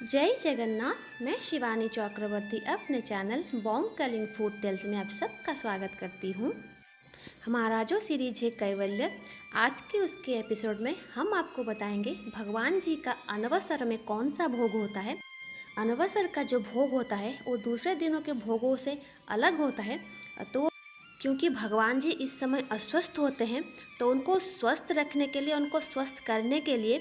जय जगन्नाथ। मैं शिवानी चक्रवर्ती अपने channel Bong Calling Food Tales में आप सबका स्वागत करती हूँ। हमारा जो सीरीज है कैवल्य, आज के उसके एपिसोड में हम आपको बताएंगे भगवान जी का अनवसर में कौन सा भोग होता है। अनवसर का जो भोग होता है वो दूसरे दिनों के भोगों से अलग होता है। तो क्योंकि भगवान जी इस समय अस्वस्थ होते हैं, तो उनको स्वस्थ रखने के लिए, उनको स्वस्थ करने के लिए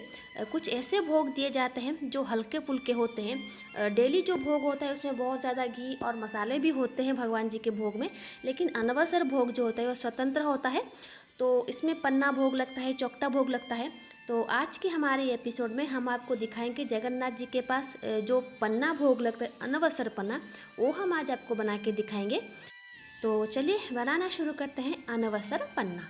कुछ ऐसे भोग दिए जाते हैं जो हल्के फुल्के होते हैं। डेली जो भोग होता है उसमें बहुत ज़्यादा घी और मसाले भी होते हैं भगवान जी के भोग में, लेकिन अनवसर भोग जो होता है वो स्वतंत्र होता है। तो इसमें पन्ना भोग लगता है, चौकटा भोग लगता है। तो आज के हमारे एपिसोड में हम आपको दिखाएंगे जगन्नाथ जी के पास जो पन्ना भोग लगता है, अनवसर पन्ना, वो हम आज आपको बना के दिखाएंगे। तो चलिए बनाना शुरू करते हैं अनवसर पन्ना।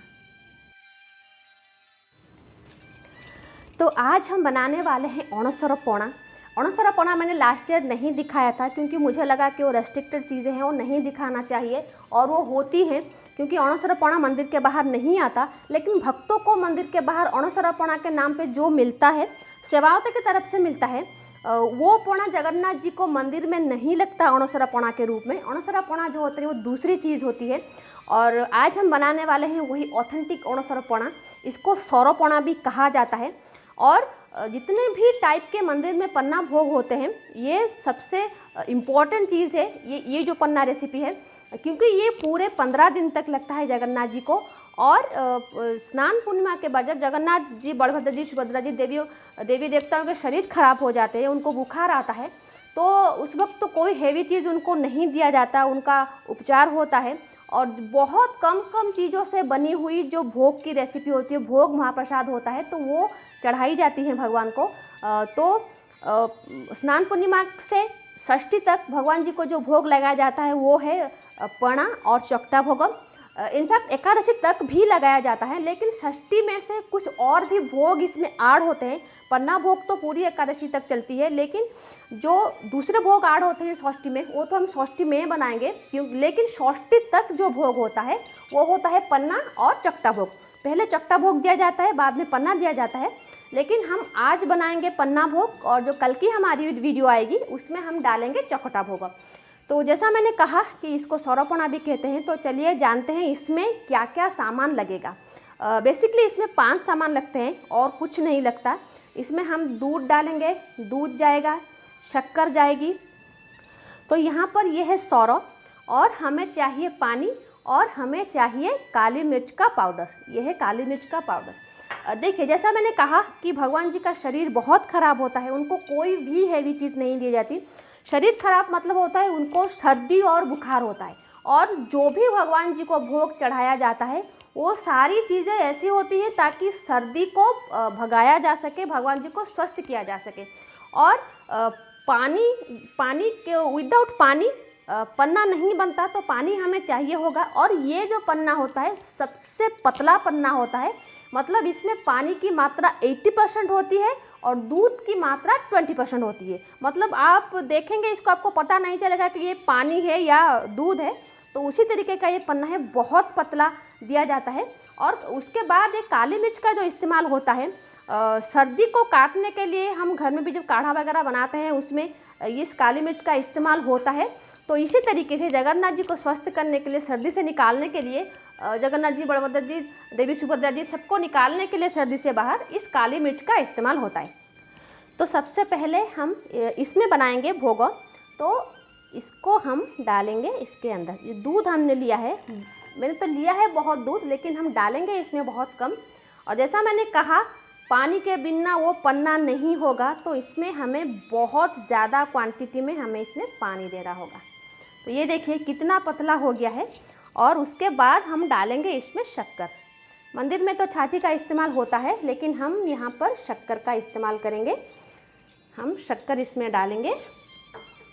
तो आज हम बनाने वाले हैं अणसर पौना। अणसर पौना मैंने लास्ट ईयर नहीं दिखाया था क्योंकि मुझे लगा कि वो रेस्ट्रिक्टेड चीज़ें हैं, वो नहीं दिखाना चाहिए, और वो होती हैं क्योंकि अणसर पौना मंदिर के बाहर नहीं आता। लेकिन भक्तों को मंदिर के बाहर अणसर पौना के नाम पे जो मिलता है, सेवावत की तरफ से मिलता है, वो पौना जगन्नाथ जी को मंदिर में नहीं लगता अणसरा पौना के रूप में। अणसरा पौना जो होती है वो दूसरी चीज़ होती है, और आज हम बनाने वाले हैं वही ऑथेंटिक अणसरा पौना। इसको सौरो पौना भी कहा जाता है। और जितने भी टाइप के मंदिर में पन्ना भोग होते हैं, ये सबसे इम्पॉर्टेंट चीज़ है ये जो पन्ना रेसिपी है, क्योंकि ये पूरे 15 दिन तक लगता है जगन्नाथ जी को। और स्नान पूर्णिमा के बाद जब जगन्नाथ जी, बलभद्र जी, सुभद्रा जी, देवी देवताओं के शरीर खराब हो जाते हैं, उनको बुखार आता है, तो उस वक्त तो कोई हैवी चीज़ उनको नहीं दिया जाता, उनका उपचार होता है। और बहुत कम कम चीज़ों से बनी हुई जो भोग की रेसिपी होती है, भोग महाप्रसाद होता है, तो वो चढ़ाई जाती है भगवान को। स्नान पूर्णिमा से षष्ठी तक भगवान जी को जो भोग लगाया जाता है वो है पणा और चौकटा भोगम। इनफैक्ट एकादशी तक भी लगाया जाता है, लेकिन षष्ठी में से कुछ और भी भोग इसमें ऐड होते हैं। पन्ना भोग तो पूरी एकादशी तक चलती है, लेकिन जो दूसरे भोग ऐड होते हैं षष्ठी में, वो तो हम षष्ठी में बनाएंगे लेकिन षष्ठी तक जो भोग होता है वो होता है पन्ना और चकटा भोग। पहले चकटा भोग दिया जाता है, बाद में पन्ना दिया जाता है, लेकिन हम आज बनाएंगे पन्ना भोग, और जो कल की हमारी वीडियो आएगी उसमें हम डालेंगे चौकटा भोग। तो जैसा मैंने कहा कि इसको सौरपौना भी कहते हैं, तो चलिए जानते हैं इसमें क्या क्या सामान लगेगा। बेसिकली इसमें 5 सामान लगते हैं और कुछ नहीं लगता। इसमें हम दूध डालेंगे, दूध जाएगा, शक्कर जाएगी। तो यहाँ पर यह है सौरव, और हमें चाहिए पानी, और हमें चाहिए काली मिर्च का पाउडर। यह है काली मिर्च का पाउडर। देखिए, जैसा मैंने कहा कि भगवान जी का शरीर बहुत ख़राब होता है, उनको कोई भी हैवी चीज़ नहीं दी जाती। शरीर खराब मतलब होता है उनको सर्दी और बुखार होता है, और जो भी भगवान जी को भोग चढ़ाया जाता है वो सारी चीज़ें ऐसी होती हैं ताकि सर्दी को भगाया जा सके, भगवान जी को स्वस्थ किया जा सके। और पानी के विदाउट पानी पन्ना नहीं बनता, तो पानी हमें चाहिए होगा। और ये जो पन्ना होता है सबसे पतला पन्ना होता है, मतलब इसमें पानी की मात्रा 80% होती है और दूध की मात्रा 20% होती है। मतलब आप देखेंगे इसको, आपको पता नहीं चलेगा कि ये पानी है या दूध है। तो उसी तरीके का ये पन्ना है, बहुत पतला दिया जाता है। और उसके बाद एक काली मिर्च का जो इस्तेमाल होता है सर्दी को काटने के लिए, हम घर में भी जब काढ़ा वगैरह बनाते हैं उसमें इस काली मिर्च का इस्तेमाल होता है। तो इसी तरीके से जगन्नाथ जी को स्वस्थ करने के लिए, सर्दी से निकालने के लिए, जगन्नाथ जी, बलभद्र जी, देवी सुभद्रा जी, सबको निकालने के लिए सर्दी से बाहर इस काली मिर्च का इस्तेमाल होता है। तो सबसे पहले हम इसमें बनाएंगे भोग। तो इसको हम डालेंगे इसके अंदर। ये दूध हमने लिया है, मैंने तो लिया है बहुत दूध, लेकिन हम डालेंगे इसमें बहुत कम। और जैसा मैंने कहा, पानी के बिना वो पन्ना नहीं होगा, तो इसमें हमें बहुत ज़्यादा क्वांटिटी में हमें इसमें पानी देना होगा। तो ये देखिए कितना पतला हो गया है। और उसके बाद हम डालेंगे इसमें शक्कर। मंदिर में तो छाछी का इस्तेमाल होता है, लेकिन हम यहाँ पर शक्कर का इस्तेमाल करेंगे। हम शक्कर इसमें डालेंगे,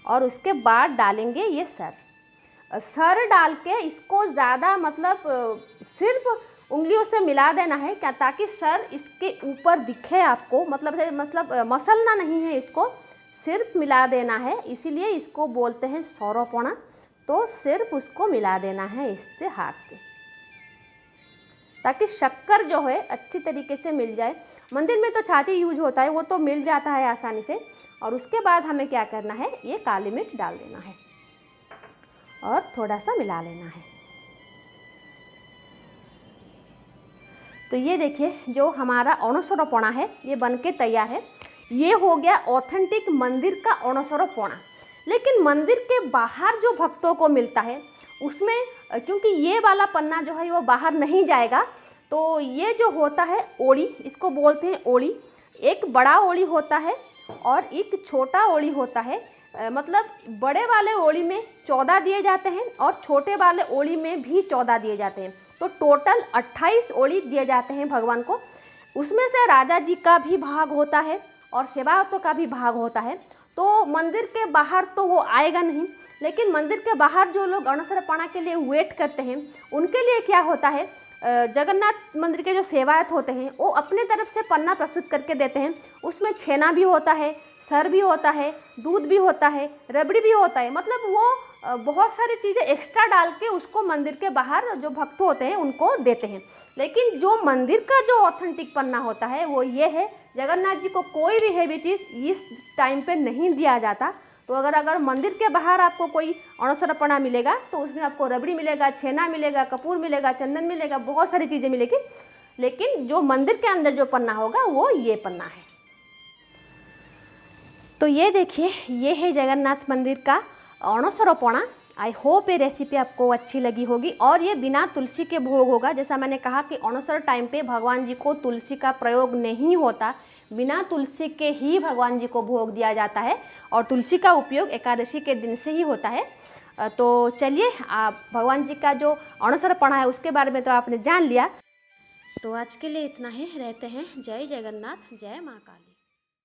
और उसके बाद डालेंगे ये सर डाल के इसको ज़्यादा, मतलब सिर्फ उंगलियों से मिला देना है क्या, ताकि सर इसके ऊपर दिखे आपको, मतलब मसलना नहीं है, इसको सिर्फ मिला देना है। इसीलिए इसको बोलते हैं सौरपौना। तो सिर्फ उसको मिला देना है इससे, हाथ से। ताकि शक्कर जो है अच्छी तरीके से मिल जाए। मंदिर में तो छाछी यूज होता है, वो तो मिल जाता है आसानी से। और उसके बाद हमें क्या करना है, ये काली मिर्च डाल देना है और थोड़ा सा मिला लेना है। तो ये देखिए जो हमारा अणसरपणा है ये बनके तैयार है। ये हो गया ऑथेंटिक मंदिर का अणसरपणा। लेकिन मंदिर के बाहर जो भक्तों को मिलता है उसमें, क्योंकि ये वाला पन्ना जो है वो बाहर नहीं जाएगा, तो ये जो होता है ओड़ी, इसको बोलते हैं ओड़ी। एक बड़ा ओड़ी होता है और एक छोटा ओड़ी होता है। मतलब बड़े वाले ओड़ी में 14 दिए जाते हैं और छोटे वाले ओड़ी में भी 14 दिए जाते हैं। तो टोटल 28 ओड़ी दिए जाते हैं भगवान को। उसमें से राजा जी का भी भाग होता है और सेवायतों का भी भाग होता है। तो मंदिर के बाहर तो वो आएगा नहीं, लेकिन मंदिर के बाहर जो लोग अणसरपणा के लिए वेट करते हैं उनके लिए क्या होता है, जगन्नाथ मंदिर के जो सेवायत होते हैं वो अपने तरफ से पन्ना प्रस्तुत करके देते हैं। उसमें छेना भी होता है, सर भी होता है, दूध भी होता है, रबड़ी भी होता है। मतलब वो बहुत सारी चीज़ें एक्स्ट्रा डाल के उसको मंदिर के बाहर जो भक्त होते हैं उनको देते हैं। लेकिन जो मंदिर का जो ऑथेंटिक पन्ना होता है वो ये है, जगन्नाथ जी को कोई भी हैवी चीज़ इस टाइम पे नहीं दिया जाता। तो अगर मंदिर के बाहर आपको कोई अणसरपणा मिलेगा तो उसमें आपको रबड़ी मिलेगा, छेना मिलेगा, कपूर मिलेगा, चंदन मिलेगा, बहुत सारी चीज़ें मिलेगी। लेकिन जो मंदिर के अंदर जो पन्ना होगा वो ये पन्ना है। तो ये देखिए ये है जगन्नाथ मंदिर का अणसरपणा। आई होप ये रेसिपी आपको अच्छी लगी होगी। और ये बिना तुलसी के भोग होगा। जैसा मैंने कहा कि अणसर टाइम पे भगवान जी को तुलसी का प्रयोग नहीं होता, बिना तुलसी के ही भगवान जी को भोग दिया जाता है। और तुलसी का उपयोग एकादशी के दिन से ही होता है। तो चलिए, आप भगवान जी का जो अणसरपणा है उसके बारे में तो आपने जान लिया। तो आज के लिए इतना ही। रहते हैं। जय जगन्नाथ, जय माँ काली।